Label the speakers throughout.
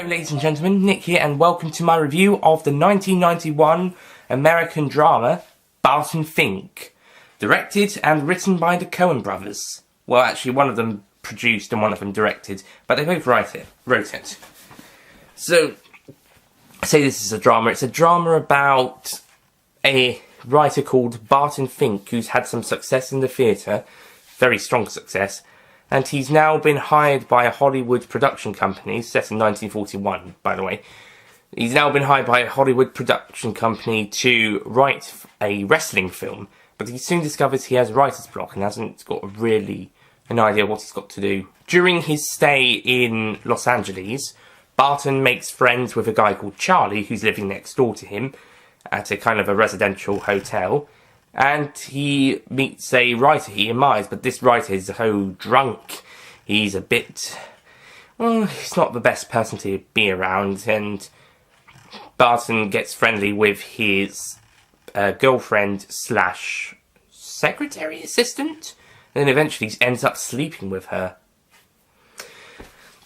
Speaker 1: Hello ladies and gentlemen, Nick here and welcome to my review of the 1991 American drama Barton Fink, directed and written by the Coen brothers. Well, actually one of them produced and one of them directed, but they both wrote it. So, I say this is a drama. It's a drama about a writer called Barton Fink who's had some success in the theatre, very strong success, and he's now been hired by a Hollywood production company, set in 1941, by the way. He's now been hired by a Hollywood production company to write a wrestling film, but he soon discovers he has writer's block and hasn't got really an idea what he's got to do. During his stay in Los Angeles, Barton makes friends with a guy called Charlie, who's living next door to him at a kind of a residential hotel. And he meets a writer he admires, but this writer is so drunk. He's a bit... well, he's not the best person to be around, and Barton gets friendly with his girlfriend slash secretary assistant, and then eventually ends up sleeping with her.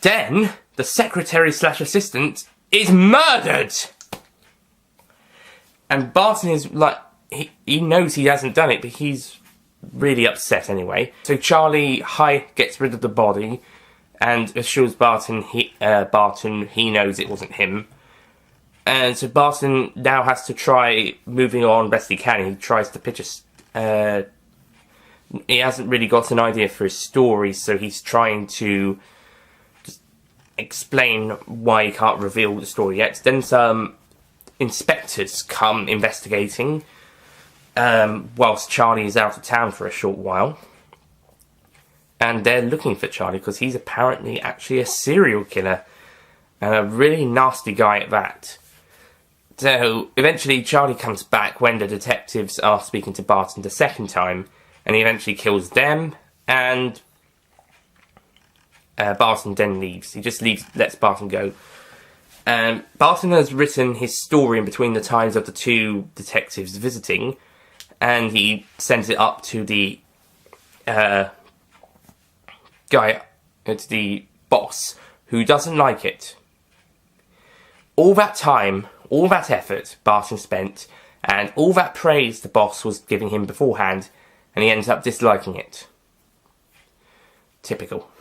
Speaker 1: Then, the secretary slash assistant is murdered! And Barton is like... He knows he hasn't done it, but he's really upset anyway. So Charlie gets rid of the body and assures Barton he knows it wasn't him. And so Barton now has to try moving on best he can. He tries to pitch he hasn't really got an idea for his story, so he's trying to just explain why he can't reveal the story yet. Then some inspectors come investigating, whilst Charlie is out of town for a short while. And they're looking for Charlie because he's apparently actually a serial killer. And a really nasty guy at that. So, eventually Charlie comes back when the detectives are speaking to Barton the second time. And he eventually kills them. And Barton then leaves. He just lets Barton go. Barton has written his story in between the times of the two detectives visiting. And he sends it up to the boss, who doesn't like it. All that time, all that effort Barton spent, and all that praise the boss was giving him beforehand, and he ends up disliking it. Typical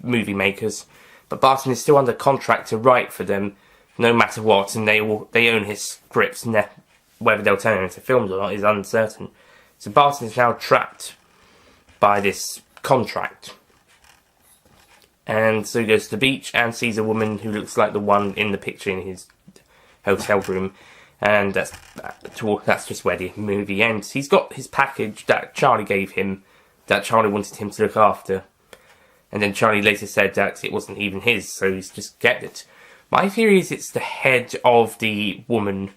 Speaker 1: movie makers. But Barton is still under contract to write for them, no matter what, and they own his scripts, and whether they'll turn it into films or not is uncertain. So Barton is now trapped by this contract. And so he goes to the beach and sees a woman who looks like the one in the picture in his hotel room. And that's just where the movie ends. He's got his package that Charlie gave him, that Charlie wanted him to look after. And then Charlie later said that it wasn't even his, so he's just kept it. My theory is it's the head of the woman,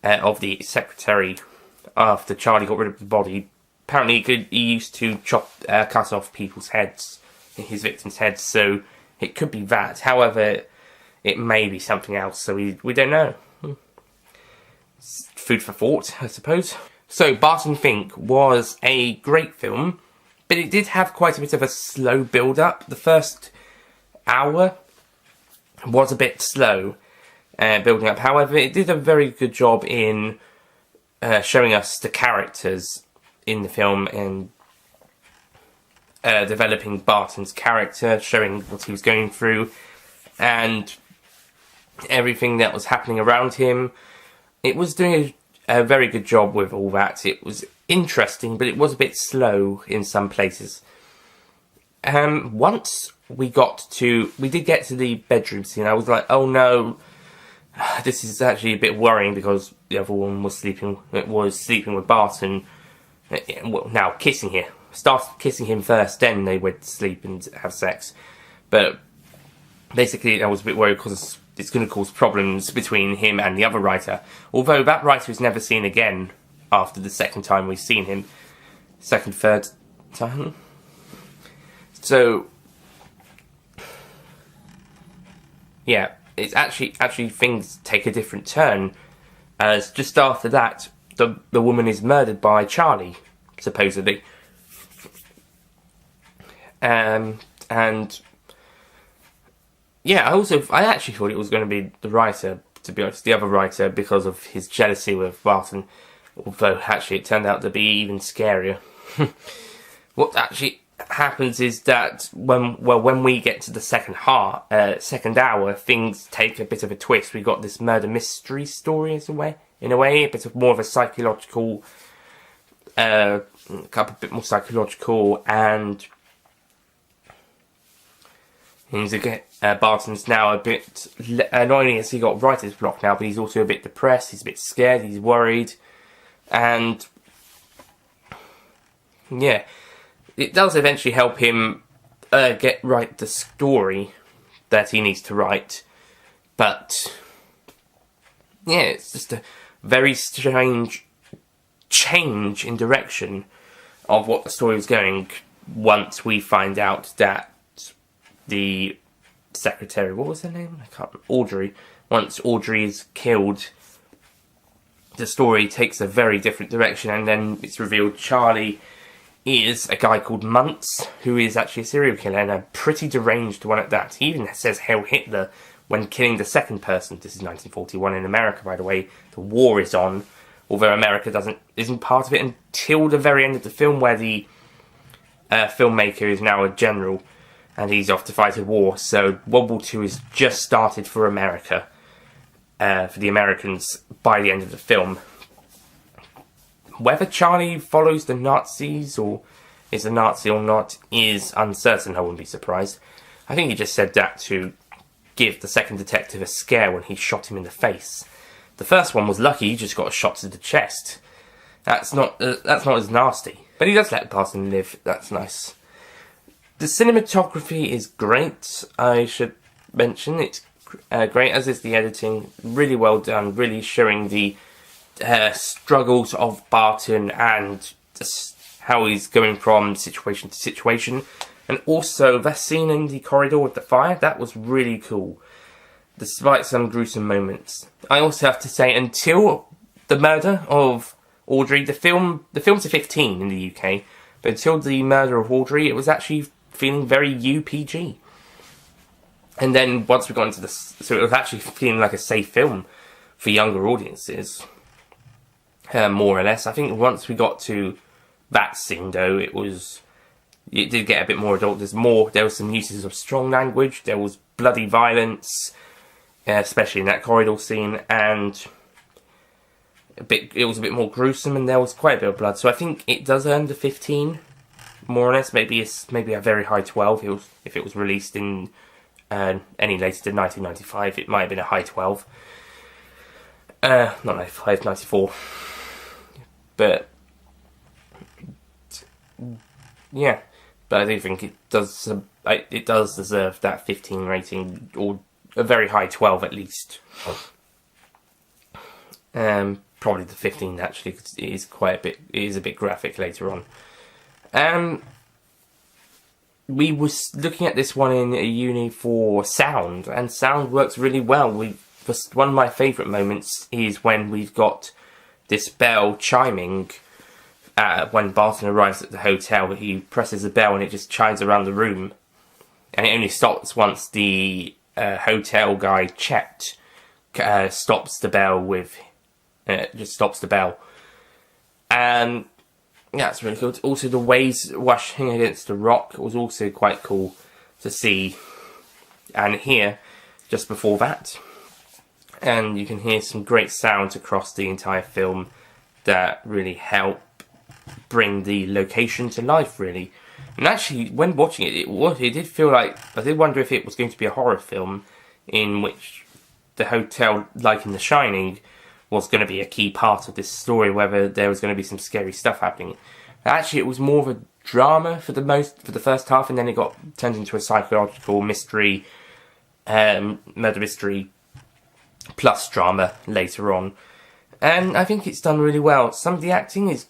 Speaker 1: of the secretary, after Charlie got rid of the body. Apparently he used to cut off people's heads, his victims' heads, so it could be that. However, it may be something else, so we don't know. It's food for thought, I suppose. So, Barton Fink was a great film, but it did have quite a bit of a slow build-up. The first hour was a bit slow building up. However, it did a very good job in showing us the characters in the film and developing Barton's character, showing what he was going through and everything that was happening around him. It was doing a very good job with all that. It was interesting, but it was a bit slow in some places. Once we did get to the bedroom scene, I was like, oh no, this is actually a bit worrying because the other woman was sleeping with Barton. Well, now kissing him. Started kissing him first, then they went to sleep and have sex. But basically I was a bit worried because it's going to cause problems between him and the other writer. Although that writer was never seen again after the second time we've seen him. Third time. So, yeah, it's actually things take a different turn, as just after that, the woman is murdered by Charlie, supposedly. And yeah, I actually thought it was going to be the writer, to be honest, the other writer, because of his jealousy with Barton. Although, actually, it turned out to be even scarier. What actually happens is that when we get to the second hour, things take a bit of a twist. We got this murder mystery story in a way, a bit of more of a psychological, a bit more psychological, and things again. Barton's now a bit, not only has he got writer's block now, but he's also a bit depressed, he's a bit scared, he's worried, and yeah, it does eventually help him write the story that he needs to write, but yeah, it's just a very strange change in direction of what the story was going once we find out that the secretary, what was her name? I can't remember. Audrey. Once Audrey is killed, the story takes a very different direction, and then it's revealed Charlie is a guy called Muntz, who is actually a serial killer, and a pretty deranged one at that. He even says Hail Hitler when killing the second person. This is 1941 in America, by the way. The war is on, although America isn't part of it until the very end of the film, where the filmmaker is now a general, and he's off to fight a war. So World War II has just started for America, for the Americans, by the end of the film. Whether Charlie follows the Nazis or is a Nazi or not is uncertain. I wouldn't be surprised. I think he just said that to give the second detective a scare when he shot him in the face. The first one was lucky; he just got a shot to the chest. That's not as nasty. But he does let Barton live. That's nice. The cinematography is great. I should mention it's great, as is the editing. Really well done. Really showing the struggles of Barton and just how he's going from situation to situation. And also, that scene in the corridor with the fire, that was really cool, despite some gruesome moments. I also have to say, until the murder of Audrey, the film's a 15 in the UK, but until the murder of Audrey, it was actually feeling very UPG. And then once we got into so it was actually feeling like a safe film for younger audiences. More or less. I think once we got to that scene, though, it did get a bit more adult. There was some uses of strong language, there was bloody violence, especially in that corridor scene, and it was a bit more gruesome, and there was quite a bit of blood. So I think it does earn the 15, more or less. Maybe a very high 12. If it was released in any later than 1995, it might have been a high 12. Not 95, 94. But yeah, but I do think it does deserve that 15 rating, or a very high 12 at least. Probably the 15 actually, because it is a bit graphic later on. We was looking at this one in a uni for sound, and sound works really well. One of my favourite moments is when we've got this bell chiming when Barton arrives at the hotel. He presses the bell and it just chimes around the room, and it only stops once the hotel guy Chet stops the bell and yeah, it's really cool. Also, the waves washing against the rock was also quite cool to see. And here, just before that, and you can hear some great sounds across the entire film that really help bring the location to life, really. And actually, when watching it, it did feel like, I did wonder if it was going to be a horror film in which the hotel, like in The Shining, was going to be a key part of this story, whether there was going to be some scary stuff happening. Actually, it was more of a drama for the first half, and then it got turned into a psychological mystery, murder mystery, plus drama later on. And I think it's done really well. Some of the acting is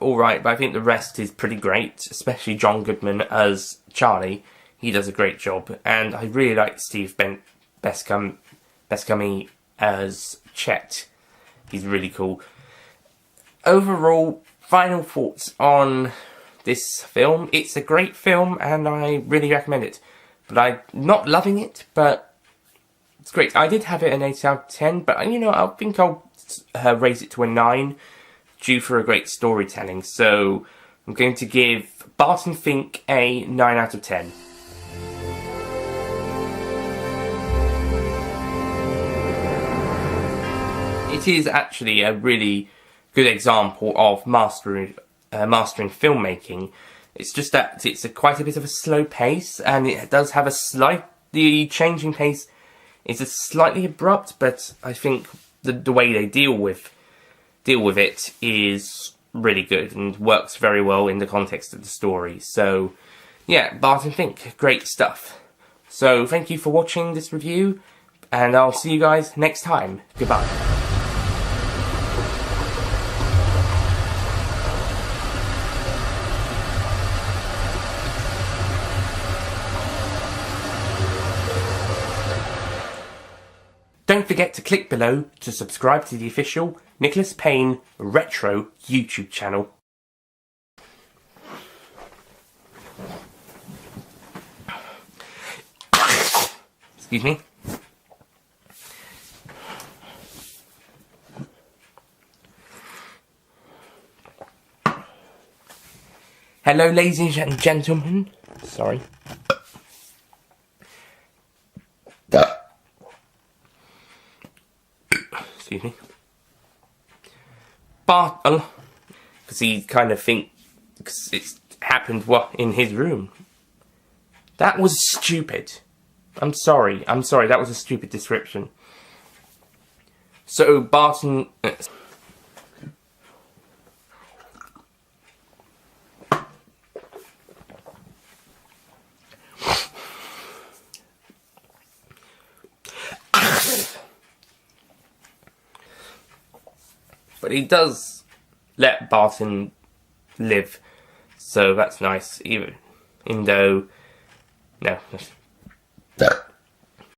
Speaker 1: alright, but I think the rest is pretty great, especially John Goodman as Charlie. He does a great job, and I really like Steve Buscemi as Chet. He's really cool. Overall, final thoughts on this film. It's a great film, and I really recommend it. but I'm not loving it, but it's great. I did have it an 8 out of 10, but you know, I think I'll raise it to a 9, due for a great storytelling. So I'm going to give Barton Fink a 9 out of 10. It is actually a really good example of mastering filmmaking. It's just that it's quite a bit of a slow pace, and it does have the changing pace is slightly abrupt, but I think the way they deal with it is really good and works very well in the context of the story. So yeah, Barton Fink, great stuff. So thank you for watching this review, and I'll see you guys next time. Goodbye. Don't forget to click below to subscribe to the official Nicholas Payne Retro YouTube channel. Excuse me. Hello, ladies and gentlemen. Sorry. Excuse me. Because he kind of thinks it's happened in his room. That was stupid. I'm sorry, that was a stupid description. So Barton... But he does let Barton live, so that's nice, even though... No.